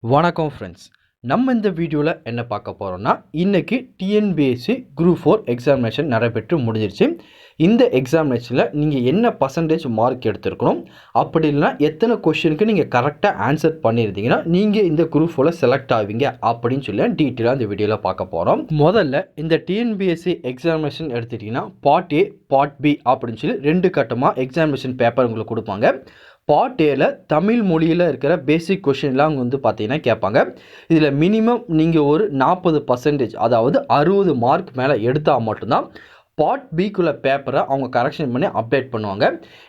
வணக்கம் ஃப்ரெண்ட்ஸ். நம்ம இந்த வீடியோவில் என்ன பார்க்க போகிறோம்னா, இன்றைக்கி டிஎன்பிஎஸ்சி குரூப் 4 எக்ஸாமினேஷன் நடைபெற்று முடிஞ்சிருச்சு. இந்த எக்ஸாமினேஷனில் நீங்கள் என்ன பர்சன்டேஜ் மார்க் எடுத்துருக்கணும், அப்படி இல்லைனா எத்தனை கொஷினுக்கு நீங்கள் கரெக்டாக ஆன்சர் பண்ணியிருந்தீங்கன்னா நீங்கள் இந்த குரூப் 4 செலக்ட் ஆவீங்க அப்படின்னு சொல்லி டீட்டெயிலாக இந்த வீடியோவில் பார்க்க போகிறோம். முதல்ல இந்த டிஎன்பிஎஸ்சி எக்ஸாமினேஷன் எடுத்துட்டிங்கன்னா பார்ட் ஏ, பார்ட் பி அப்படின்னு சொல்லி 2 கட்டமாக எக்ஸாமினேஷன் பேப்பர் உங்களுக்கு கொடுப்பாங்க. பார்ட் ஏல தமிழ் மொழியில் இருக்கிற பேசிக் கொஷின்லாம் அவங்க வந்து பார்த்தீங்கன்னா கேட்பாங்க. இதில் மினிமம் நீங்கள் ஒரு 40% அதாவது 60 மார்க் மேலே எடுத்தால் மட்டும்தான் பார்ட் பிக்குள்ள பேப்பரை அவங்க கரெக்ஷன் பண்ணி அப்டேட் பண்ணுவாங்க.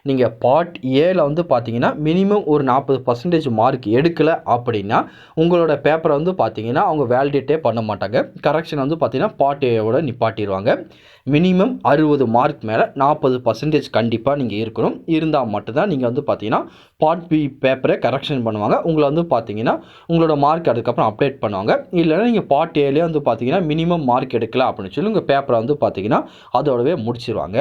நீங்கள் பார்ட் ஏல வந்து பார்த்தீங்கன்னா மினிமம் ஒரு 40% மார்க் எடுக்கலை அப்படின்னா உங்களோட பேப்பரை வந்து பார்த்தீங்கன்னா அவங்க வேலிடேட்டே பண்ண மாட்டாங்க. கரெக்ஷன் வந்து பார்த்தீங்கன்னா பார்ட் ஏவோட நிப்பாட்டிடுவாங்க. மினிமம் 60 மார்க் மேலே 40% கண்டிப்பாக நீங்கள் இருக்கணும். இருந்தால் மட்டும்தான் நீங்கள் வந்து பார்த்தீங்கன்னா பார்ட் பி பேப்பரை கரெக்ஷன் பண்ணுவாங்க. உங்களை வந்து பார்த்தீங்கன்னா உங்களோட மார்க் அதுக்கப்புறம் அப்டேட் பண்ணுவாங்க. இல்லைன்னா நீங்கள் பார்ட் ஏலேயே வந்து பார்த்தீங்கன்னா மினிமம் மார்க் எடுக்கலாம் அப்படின்னு சொல்லி உங்கள் பேப்பரை வந்து பார்த்தீங்கன்னா அதோடவே முடிச்சிருவாங்க.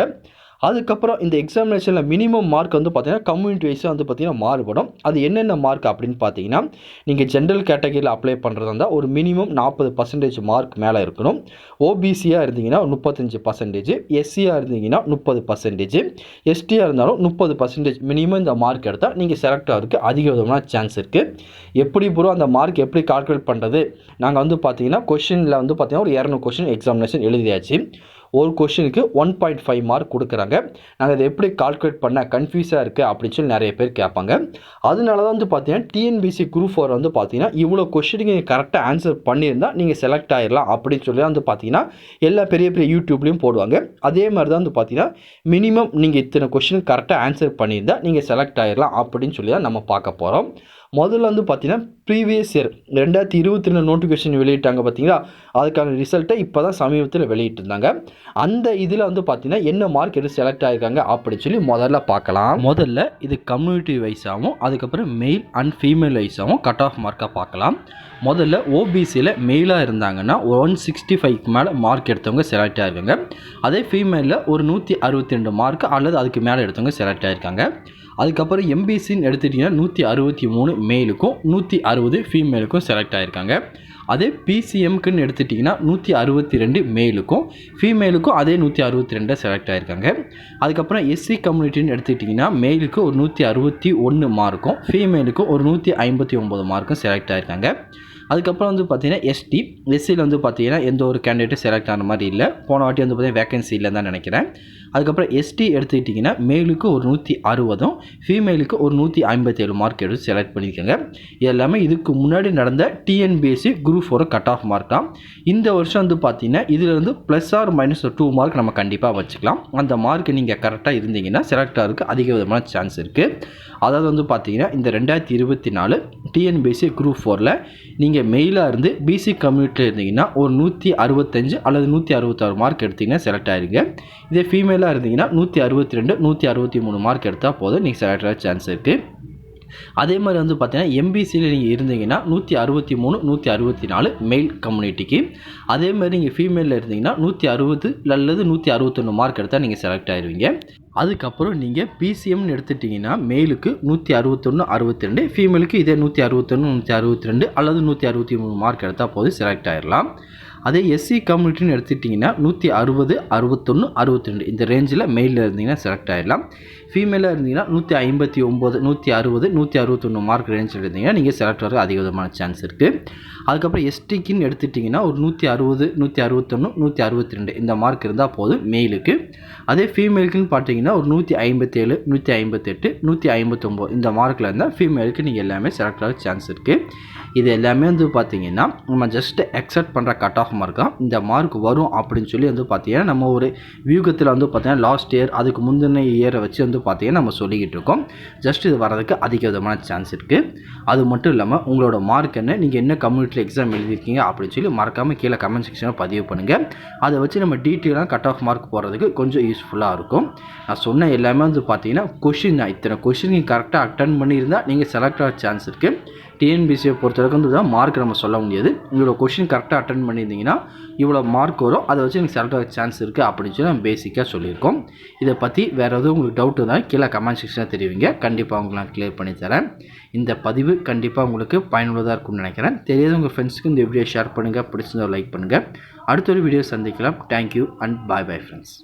அதுக்கப்புறம் இந்த எக்ஸாமினேஷனில் மினிமம் மார்க் வந்து பார்த்தீங்கன்னா கம்யூனிட்டி வைஸாக வந்து பார்த்தீங்கன்னா மாறுபடும். அது என்னென்ன மார்க் அப்படின்னு பார்த்தீங்கன்னா, நீங்கள் ஜென்ரல் கேட்டகரியில் அப்ளை பண்ணுறதா இருந்தால் ஒரு மினிமம் 40% மார்க் மேலே இருக்கணும். ஓபிசியாக இருந்தீங்கன்னா 35%, எஸ்சியாக இருந்தீங்கன்னா 30%, எஸ்டியாக இருந்தாலும் 30% மினிமம் இந்த மார்க் எடுத்தால் நீங்கள் செலக்ட் ஆகிறதுக்கு அதிக விதமான சான்ஸ் இருக்குது. எப்படி ப்ரோ அந்த மார்க் எப்படி கால்குலேட் பண்ணுறது? நாங்கள் வந்து பார்த்தீங்கன்னா கொஷினில் வந்து பார்த்தீங்கன்னா ஒரு 200 கொஷின் எக்ஸாமினேஷன் எழுதியாச்சு. ஒரு கொஷினுக்கு 1.5 மார்க் கொடுக்குறாங்க. நாங்கள் அதை எப்படி கால்குலேட் பண்ண கன்ஃபியூஸாக இருக்குது அப்படின்னு சொல்லி நிறைய பேர் கேட்பாங்க. அதனால தான் வந்து பார்த்தீங்கன்னா டிஎன்பிஎஸ்சி குரூப் 4 வந்து பார்த்தீங்கன்னா இவ்வளோ கொஷினுக்கு நீங்கள் கரெக்டாக ஆன்சர் பண்ணியிருந்தால் நீங்கள் செலக்ட் ஆகிடலாம் அப்படின்னு சொல்லி வந்து பார்த்தீங்கன்னா எல்லா பெரிய பெரிய யூடியூப்லேயும் போடுவாங்க. அதே மாதிரி தான் வந்து பார்த்தீங்கன்னா மினிமம் நீங்கள் இத்தனை கொஷினுக்கு கரெக்டாக ஆன்சர் பண்ணியிருந்தால் நீங்கள் செலக்ட் ஆகிடலாம் அப்படின்னு சொல்லி தான் நம்ம பார்க்க போகிறோம். முதல்ல வந்து பார்த்தீங்கன்னா ப்ரீவியஸ் இயர் 2022 நோட்டிஃபிகேஷன் வெளியிட்டாங்க பார்த்தீங்களா, அதுக்கான ரிசல்ட்டை இப்போ தான் சமீபத்தில் வெளியிட்டிருந்தாங்க. அந்த இதில் வந்து பார்த்தீங்கன்னா என்ன மார்க் எடுத்து செலக்ட் ஆகிருக்காங்க அப்படின்னு சொல்லி முதல்ல பார்க்கலாம். முதல்ல இது கம்யூனிட்டி வைஸாகவும் அதுக்கப்புறம் மெயில் அண்ட் ஃபீமேல் வைஸாகவும் கட் ஆஃப் மார்க்காக பார்க்கலாம். முதல்ல ஓபிசியில் மெயிலாக இருந்தாங்கன்னா 165க்கு மேலே மார்க் எடுத்தவங்க செலக்ட் ஆகிருக்காங்க. அதே ஃபீமேலில் ஒரு 162 மார்க் அல்லது அதுக்கு மேலே எடுத்தவங்க செலக்ட் ஆகிருக்காங்க. அதுக்கப்புறம் எம்பிசின்னு எடுத்துட்டிங்கன்னா 163 மேலுக்கும் 160 ஃபீமேலுக்கும் செலக்ட் ஆகிருக்காங்க. அதே பிசிஎம்க்குன்னு எடுத்துட்டிங்கன்னா 162 மேலுக்கும் ஃபீமேலுக்கும் அதே 162 செலக்ட் ஆகிருக்காங்க. அதுக்கப்புறம் எஸ்சி கம்யூனிட்டின்னு எடுத்துக்கிட்டிங்கன்னா மேலுக்கு ஒரு 161 மார்க்கும் ஃபீமேலுக்கும் ஒரு 159 மார்க்கும் செலக்ட் ஆகிருக்காங்க. அதுக்கப்புறம் வந்து பார்த்தீங்கன்னா எஸ்சியில் வந்து பார்த்தீங்கன்னா எந்த ஒரு கேண்டிடேட்டும் செலக்ட் ஆன மாதிரி இல்லை. போன வாட்டி வந்து பார்த்தீங்கன்னா வேகன்சி இல்லைன்னு தான் நினைக்கிறேன். அதுக்கப்புறம் எஸ்டி எடுத்துக்கிட்டிங்கன்னா மேலுக்கு ஒரு 160ம் ஃபீமேலுக்கு ஒரு 157 மார்க் எடுத்து செலக்ட் பண்ணியிருக்காங்க. இது எல்லாமே இதுக்கு முன்னாடி நடந்த TNPSC group 4 cut off mark தான். இந்த வருஷம் வந்து பார்த்தீங்கன்னா இதில் வந்து ப்ளஸ் ஆர் மைனஸ் 2 மார்க் நம்ம கண்டிப்பாக வச்சுக்கலாம். அந்த மார்க் நீங்கள் கரெக்டாக இருந்தீங்கன்னா செலக்ட் ஆகிறதுக்கு அதிக விதமான சான்ஸ் இருக்குது. அதாவது வந்து பார்த்தீங்கன்னா இந்த 2024 டிஎன்பிஎஸ்சி குரூப் 4ல் நீங்கள் மெயிலாக இருந்து பிசி கம்யூனிட்டியில் இருந்தீங்கன்னா ஒரு 165 அல்லது 166 மார்க் எடுத்தீங்கன்னா செலக்ட் ஆகிருங்க. இதே ஃபீமேலாக இருந்தீங்கன்னா 162 163 மார்க் எடுத்தால் போதும் நீங்கள் செலக்ட் ஆக சான்ஸ் இருக்குது. அதே மாதிரி வந்து பார்த்தீங்கன்னா எம்பிசியில் நீங்கள் இருந்தீங்கன்னா 163 164 மெயில் கம்யூனிட்டிக்கு. அதே மாதிரி நீங்கள் ஃபீமேலில் இருந்தீங்கன்னா 160 அல்லது 161 மார்க் எடுத்தால் நீங்கள் செலக்ட் ஆகிடுவீங்க. அதுக்கப்புறம் நீங்கள் பிசிஎம்னு எடுத்துட்டிங்கன்னா மேலுக்கு 161 62 ஃபீமேலுக்கு இதே 161 162 அல்லது 163 மார்க் எடுத்தால் போது செலக்ட் ஆகிடலாம். அதே எஸ்சி கம்யூனிட்டின்னு எடுத்துட்டிங்கன்னா 160 61 62 இந்த ரேஞ்சில் மெயிலில் இருந்தீங்கன்னா செலக்ட் ஆகிடலாம். ஃபீமேலாக இருந்தீங்கன்னா 159 160 161 மார்க் ரேஞ்சில் இருந்தீங்கன்னா நீங்கள் செலக்ட் ஆகிறது அதிக விதமான சான்ஸ் இருக்குது. அதுக்கப்புறம் எஸ்டிக்குன்னு எடுத்துட்டிங்கன்னா ஒரு 160 161 162 இந்த மார்க் இருந்தால் போதும் மெயிலுக்கு. அதே ஃபீமேலுக்குன்னு பார்த்தீங்கன்னா ஒரு 157 158 159 இந்த மார்க்கில் இருந்தால் ஃபீமேலுக்கு நீங்கள் எல்லாமே செலக்ட் ஆக சான்ஸ் இருக்குது. இது எல்லாமே வந்து பார்த்தீங்கன்னா நம்ம ஜஸ்ட் எக்ஸப்ட் பண்ணுற கட் ஆஃப் மார்க் தான். இந்த மார்க் வரும் அப்படின்னு சொல்லி வந்து பார்த்தீங்கன்னா நம்ம ஒரு வியூகத்தில் வந்து பார்த்தீங்கன்னா லாஸ்ட் இயர் அதுக்கு முந்தின இயரை வச்சு வந்து பார்த்தீங்கன்னா நம்ம சொல்லிக்கிட்டு இருக்கோம். ஜஸ்ட் இது வரதுக்கு அதிக விதமான சான்ஸ் இருக்குது. அது மட்டும் இல்லாமல் உங்களோட மார்க் என்ன, நீங்கள் என்ன கம்யூனிட்டியில் எக்ஸாம் எழுதியிருக்கீங்க அப்படின்னு சொல்லி மறக்காமல் கீழே கமெண்ட் செக்ஷனில் பதிவு பண்ணுங்கள். அதை வச்சு நம்ம டீட்டெயிலாக கட் ஆஃப் மார்க் போகிறதுக்கு கொஞ்சம் யூஸ்ஃபுல்லாக இருக்கும். நான் சொன்ன எல்லாமே வந்து பார்த்தீங்கன்னா கொஷின் தான். இத்தனை கொஷின் நீங்கள் கரெக்டாக அட்டன் பண்ணியிருந்தால் நீங்கள் செலக்ட் ஆக சான்ஸ் இருக்குது. டிஎன்பிசியை பொறுத்தவரைக்கும் வந்து தான் மார்க் நம்ம சொல்ல முடியாது. இவ்வளோ கொஷின் கரெக்டாக அட்டன் பண்ணியிருந்தீங்கன்னா இவ்வளோ மார்க் வரும், அதை வச்சு எனக்கு செலக்ட் ஆக சான்ஸ் இருக்குது அப்படின்னு சொல்லி நம்ம பேசிக்காக சொல்லியிருக்கோம். இதை பற்றி வேறு எதுவும் உங்களுக்கு டவுட் இருந்தால் கீழே கமெண்ட் செக்ஷனில் தெரிவிங்க, கண்டிப்பாக உங்களுக்கு நான் கிளியர் பண்ணி தரேன். இந்த பதிவு கண்டிப்பாக உங்களுக்கு பயனுள்ளதாக இருக்கும்னு நினைக்கிறேன். தெரியாத உங்கள் ஃப்ரெண்ட்ஸுக்கு இந்த வீடியோ ஷேர் பண்ணுங்கள், பிடிச்சிருந்தா லைக் பண்ணுங்கள். அடுத்த ஒரு வீடியோ சந்திக்கலாம். Thank you and bye bye friends.